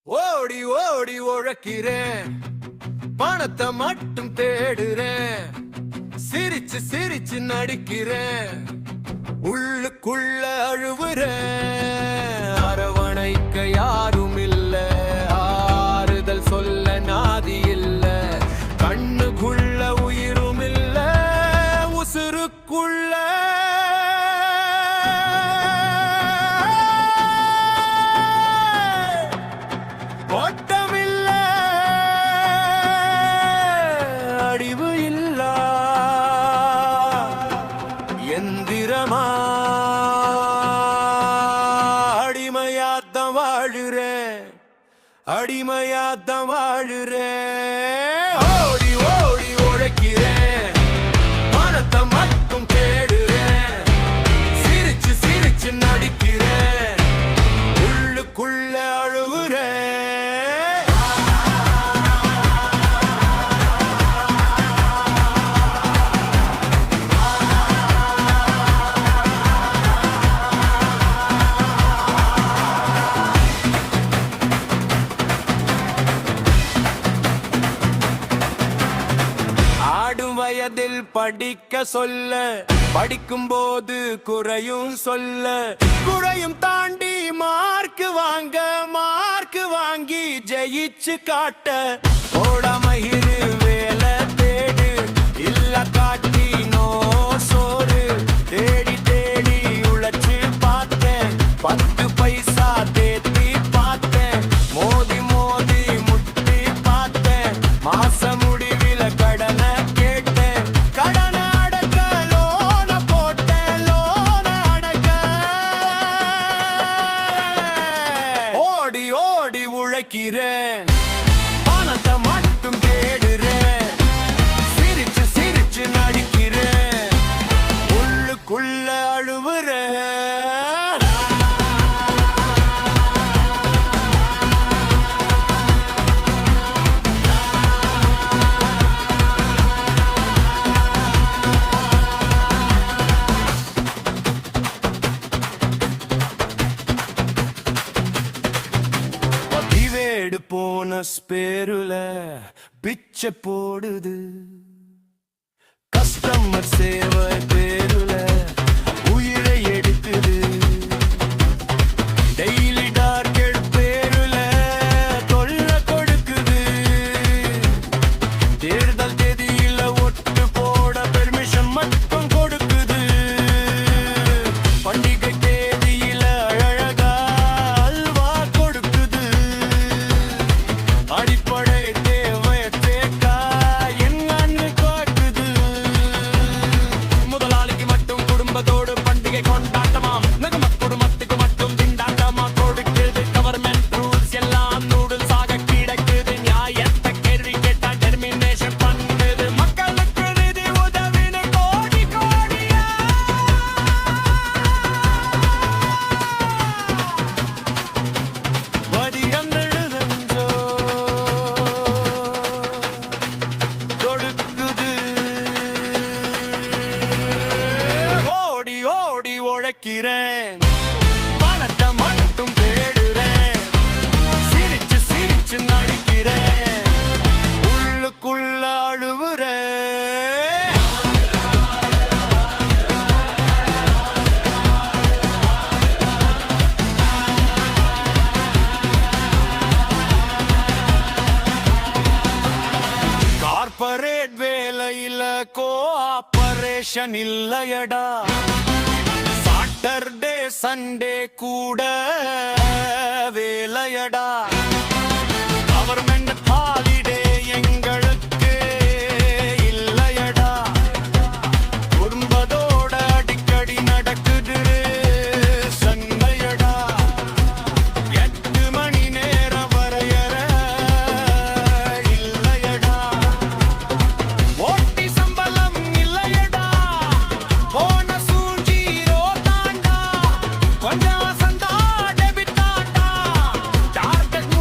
ஓடி ஓடி உழைக்கிறேன், பணத்தை மட்டும் தேடுறேன், சிரிச்சு சிரிச்சு நடிக்கிறேன், உள்ளுக்குள்ள அழுவுறேன். அரவணைக்க யாரும் இல்ல, ஆறுதல் சொல்ல நாதி இல்ல, கண்ணுக்குள்ள உயிரும் இல்ல, உசுருக்குள்ள ஓட்டமில்ல, அடிவு இல்ல, எந்திரமா அடிமையாத்தான் வாழுறேன், அடிமையாத்தான் வாழுறேன். ஓடி ஓடி உழைக்கிறேன், பணத்தை மட்டும் தேடுறேன், சிரிச்சு சிரிச்சு நடிக்கிறேன், உள்ளுக்குள்ள அழுவுறேன். ஆடும் வயதில் படிக்க சொல்ல, படிக்கும் போது குறையும் சொல்ல, குறையும் தாண்டி மார்க் வாங்க, மார்க் வாங்கி ஜெயிச்சு காட்ட, ஓடாமயிரு வேலை தேடு, இல்ல காட்டி நோ சோறு, தேடி தேடி உழைச்சு பார்த்தேன், 10 பைசா தேத்தி பார்த்தேன், மோதி மோதி முட்டி பார்த்தேன், மாச முடிவில கடனை கேட்டேன், கடனை அடக்க லோன போட்டேன், லோன அடக்க ஓடி ஓடி உழைக்கிறேன், பணத்தை மட்டும் தேடுறேன், சிரிச்சு சிரிச்சு நடிக்கிறேன், உள்ளுக்குள்ள அழுவுறேன். பதிவேடு போன ஸ்பேருல பிச்சை போடுது, கஸ்டமர் சேவை பேருல உயிரை எடுக்குது, டெய்லி டார்கெட் பேருல தொல்லை கொடுக்குது, தேர்தல் தேதியில ஒட்டு போட பெர்மிஷன் மட்டும் கொடுக்குது, பண்டிகை தேதியில அழகா அல்வா கொடுக்குது, அடிப்படை தேவை தேக்கா என்னன்னு காட்டுது, முதலாளிக்கு மட்டும் குடும்பத்தோடு பண்டிகை கொண்டாட்டமாம், நம்ம குடும்பத்துக்கு மட்டும் திண்டாட்டமா கொடுக்குது, கவர்மெண்ட் ரூல்ஸ் எல்லாம் நூடுல்ஸ் ஆக கிடக்குது, நியாயத்தை கேள்வி கேட்டா டெர்மினேஷன் பண்ணுது, மக்களுக்கு நிதி உதவின்னு கோடி கோடியா வரிகண்டெழுதஞ்சோ கொடுக்குது. ஓடி ஓடி உழைக்கிறேன், பணத்தை மட்டும் தேடுறேன், சிரிச்சு சிரிச்சு நடிக்கிறேன், உள்ளுக்குள்ள அழுவுறேன். கார்பரேட் வேலையில கோஆபரேஷன் இல்லையடா, சாட்டர்டே சண்டே கூட வேலையடா, கவர்மெண்ட் ஹாலிடே எங்களுக்கு இல்லையடா, குடும்பத்தோட அடிக்கடி நடக்குது சண்டையடா, 8 மணி நேரம் வரையற இல்லையடா, ஓட்டி சம்பளம் இல்லையடா, போனஸும் ஜீரோ தாண்டா, கொஞ்சம் சந்தா டெபிட் தாண்டா, டார்கெட்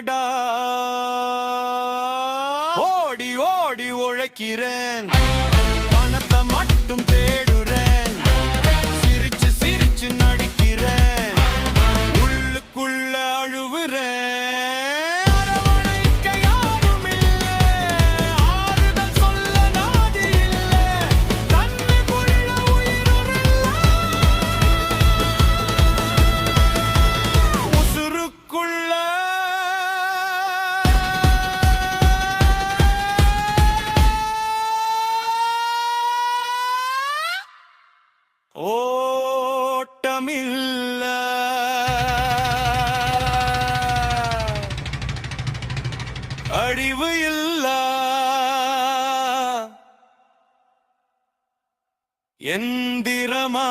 இல்லடா. ஓடி ஓடி உழைக்கிறேன், பணத்தை மட்டும் தேடுறேன், சிரிச்சு சிரிச்சு நடிக்கிறேன், உள்ளுக்குள்ள அழுவுறேன். அரவணைக்க யாரும் இல்ல, ஆறுதல் சொல்ல நாதி இல்ல, தன்னுக்குள்ள உயிருள்ள உசுருக்குள்ள ஓட்டமில்ல. அழிவு இல்ல, எந்திரமா